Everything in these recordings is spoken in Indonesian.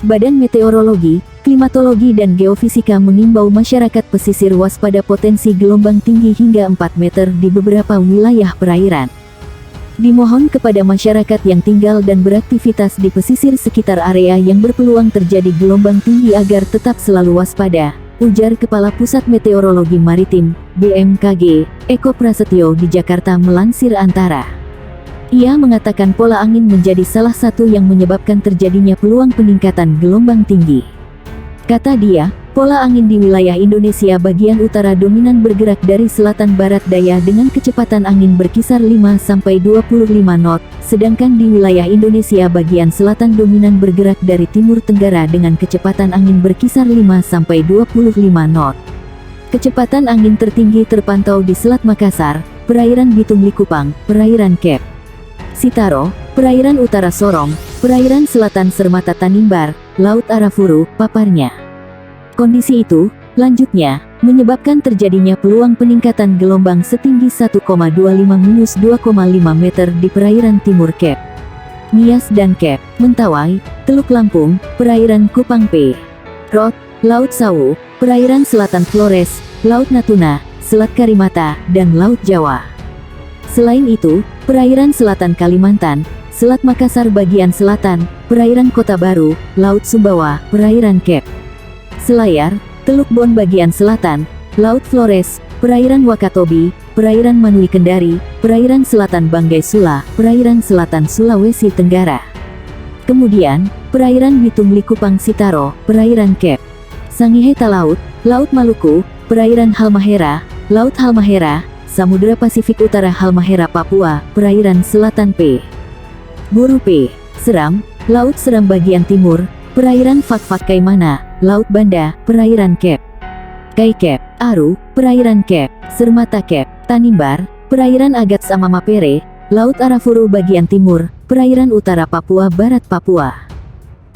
Badan Meteorologi, Klimatologi dan Geofisika mengimbau masyarakat pesisir waspada potensi gelombang tinggi hingga 4 meter di beberapa wilayah perairan. Dimohon kepada masyarakat yang tinggal dan beraktivitas di pesisir sekitar area yang berpeluang terjadi gelombang tinggi agar tetap selalu waspada, ujar Kepala Pusat Meteorologi Maritim, BMKG, Eko Prasetyo di Jakarta melansir Antara. Ia mengatakan pola angin menjadi salah satu yang menyebabkan terjadinya peluang peningkatan gelombang tinggi. Kata dia, pola angin di wilayah Indonesia bagian utara dominan bergerak dari selatan barat daya dengan kecepatan angin berkisar 5-25 knot, sedangkan di wilayah Indonesia bagian selatan dominan bergerak dari timur tenggara dengan kecepatan angin berkisar 5-25 knot. Kecepatan angin tertinggi terpantau di Selat Makassar, perairan Bitung Likupang, perairan Kep Sitaro, perairan utara Sorong, perairan selatan Sermata Tanimbar, Laut Arafuru, paparnya. Kondisi itu, lanjutnya, menyebabkan terjadinya peluang peningkatan gelombang setinggi 1,25-2,5 meter di perairan timur Kep Nias dan Kep Mentawai, Teluk Lampung, perairan Kupang P. Rot, Laut Sawu, perairan selatan Flores, Laut Natuna, Selat Karimata, dan Laut Jawa. Selain itu, perairan selatan Kalimantan, Selat Makassar bagian selatan, perairan Kota Baru, Laut Sumbawa, perairan Kep Selayar, Teluk Bon bagian selatan, Laut Flores, perairan Wakatobi, perairan Manui Kendari, perairan selatan Banggai Sula, perairan selatan Sulawesi Tenggara. Kemudian, perairan Bitung Likupang Sitaro, perairan Kep Sangihe Talaut, Laut Maluku, perairan Halmahera, Laut Halmahera, Samudra Pasifik Utara Halmahera Papua, perairan selatan P. Buru P. Seram, Laut Seram bagian timur, perairan Fak-Fak Kaimana, Laut Banda, perairan Kep Kaikep, Aru, perairan Kep Sermata Kep Tanimbar, perairan Agats sama Mapere, Laut Arafuru bagian timur, perairan utara Papua Barat Papua.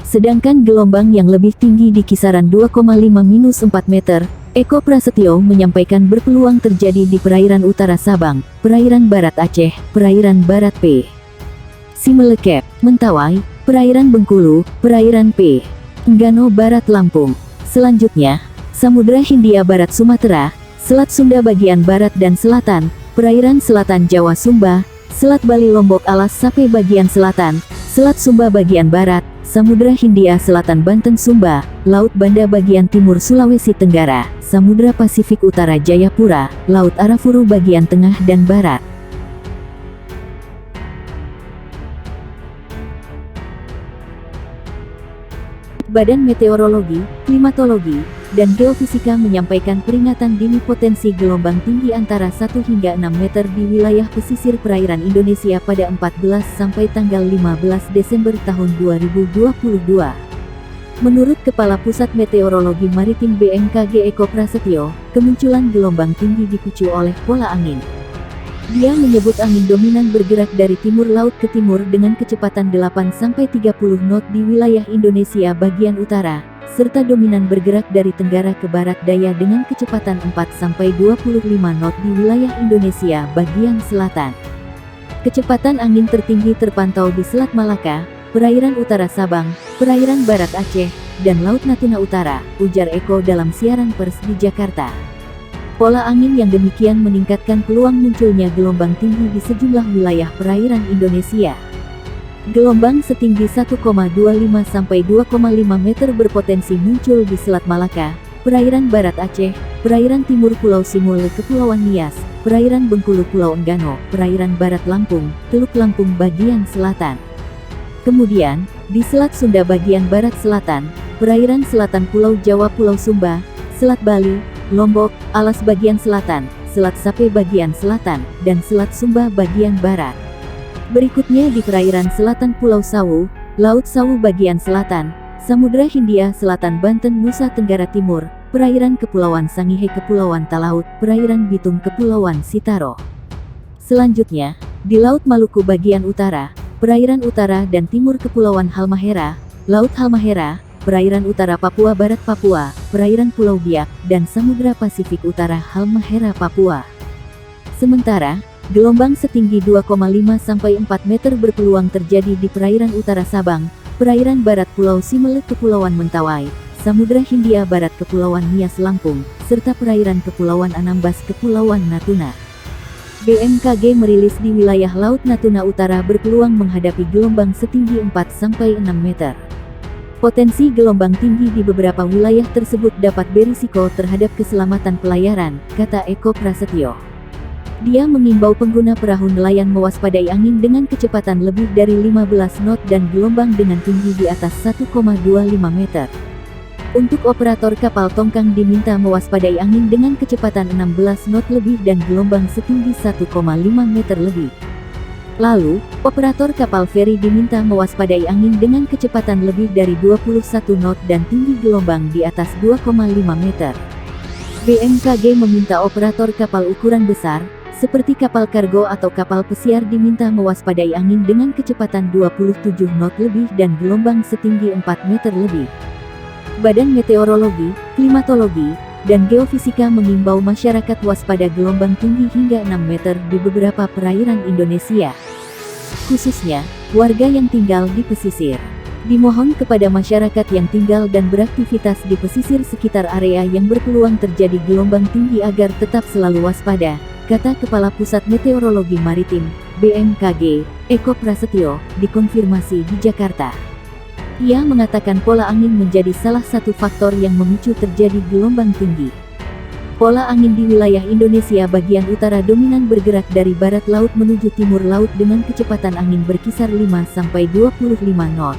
Sedangkan gelombang yang lebih tinggi di kisaran 2,5-4 meter, Eko Prasetyo menyampaikan berpeluang terjadi di perairan utara Sabang, perairan barat Aceh, perairan barat P. Simelekep, Mentawai, perairan Bengkulu, perairan P. Enggano barat Lampung. Selanjutnya, Samudra Hindia barat Sumatera, Selat Sunda bagian barat dan selatan, perairan selatan Jawa Sumba, Selat Bali Lombok Alas Sape bagian selatan, Selat Sumba bagian barat, Samudra Hindia Selatan Banten Sumba, Laut Banda bagian timur Sulawesi Tenggara, Samudra Pasifik Utara Jayapura, Laut Arafuru bagian tengah dan barat. Badan Meteorologi, Klimatologi, dan Geofisika menyampaikan peringatan dini potensi gelombang tinggi antara 1 hingga 6 meter di wilayah pesisir perairan Indonesia pada 14 sampai tanggal 15 Desember tahun 2022. Menurut Kepala Pusat Meteorologi Maritim BMKG Eko Prasetyo, kemunculan gelombang tinggi dipicu oleh pola angin. Dia menyebut angin dominan bergerak dari timur laut ke timur dengan kecepatan 8-30 knot di wilayah Indonesia bagian utara, serta dominan bergerak dari tenggara ke barat daya dengan kecepatan 4-25 knot di wilayah Indonesia bagian selatan. Kecepatan angin tertinggi terpantau di Selat Malaka, perairan utara Sabang, perairan barat Aceh, dan Laut Natuna Utara, ujar Eko dalam siaran pers di Jakarta. Pola angin yang demikian meningkatkan peluang munculnya gelombang tinggi di sejumlah wilayah perairan Indonesia. Gelombang setinggi 1,25 sampai 2,5 meter berpotensi muncul di Selat Malaka, perairan barat Aceh, perairan timur Pulau Simul Kepulauan Nias, perairan Bengkulu Pulau Enggano, perairan barat Lampung, Teluk Lampung bagian selatan. Kemudian, di Selat Sunda bagian barat selatan, perairan selatan Pulau Jawa Pulau Sumba, Selat Bali, Lombok, Alas bagian selatan, Selat Sape bagian selatan, dan Selat Sumba bagian barat. Berikutnya di perairan selatan Pulau Sawu, Laut Sawu bagian selatan, Samudra Hindia Selatan Banten Nusa Tenggara Timur, perairan Kepulauan Sangihe Kepulauan Talaut, perairan Bitung Kepulauan Sitaro. Selanjutnya, di Laut Maluku bagian utara, perairan utara dan timur Kepulauan Halmahera, Laut Halmahera, perairan utara Papua Barat Papua, perairan Pulau Biak, dan Samudra Pasifik Utara Halmahera Papua. Sementara, gelombang setinggi 2,5 sampai 4 meter berpeluang terjadi di perairan utara Sabang, perairan barat Pulau Simele Kepulauan Mentawai, Samudra Hindia Barat Kepulauan Nias Lampung, serta perairan Kepulauan Anambas Kepulauan Natuna. BMKG merilis di wilayah Laut Natuna Utara berpeluang menghadapi gelombang setinggi 4-6 meter. Potensi gelombang tinggi di beberapa wilayah tersebut dapat berisiko terhadap keselamatan pelayaran, kata Eko Prasetyo. Dia mengimbau pengguna perahu nelayan mewaspadai angin dengan kecepatan lebih dari 15 knot dan gelombang dengan tinggi di atas 1,25 meter. Untuk operator kapal tongkang diminta mewaspadai angin dengan kecepatan 16 knot lebih dan gelombang setinggi 1,5 meter lebih. Lalu, operator kapal feri diminta mewaspadai angin dengan kecepatan lebih dari 21 knot dan tinggi gelombang di atas 2,5 meter. BMKG meminta operator kapal ukuran besar, seperti kapal kargo atau kapal pesiar diminta mewaspadai angin dengan kecepatan 27 knot lebih dan gelombang setinggi 4 meter lebih. Badan Meteorologi, Klimatologi, dan Geofisika mengimbau masyarakat waspada gelombang tinggi hingga 6 meter di beberapa perairan Indonesia. Khususnya, warga yang tinggal di pesisir. Dimohon kepada masyarakat yang tinggal dan beraktivitas di pesisir sekitar area yang berpeluang terjadi gelombang tinggi agar tetap selalu waspada, kata Kepala Pusat Meteorologi Maritim, BMKG, Eko Prasetyo, dikonfirmasi di Jakarta. Ia mengatakan pola angin menjadi salah satu faktor yang memicu terjadi gelombang tinggi. Pola angin di wilayah Indonesia bagian utara dominan bergerak dari barat laut menuju timur laut dengan kecepatan angin berkisar 5-25 knot.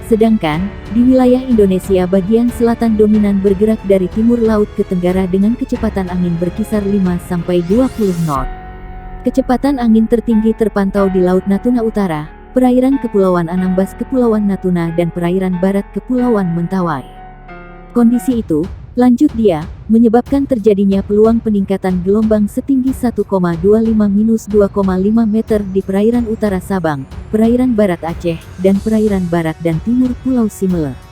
Sedangkan, di wilayah Indonesia bagian selatan dominan bergerak dari timur laut ke tenggara dengan kecepatan angin berkisar 5-20 knot. Kecepatan angin tertinggi terpantau di Laut Natuna Utara, perairan Kepulauan Anambas Kepulauan Natuna dan perairan barat Kepulauan Mentawai. Kondisi itu, lanjut dia, menyebabkan terjadinya peluang peningkatan gelombang setinggi 1,25-2,5 meter di perairan utara Sabang, perairan barat Aceh, dan perairan barat dan timur Pulau Simele.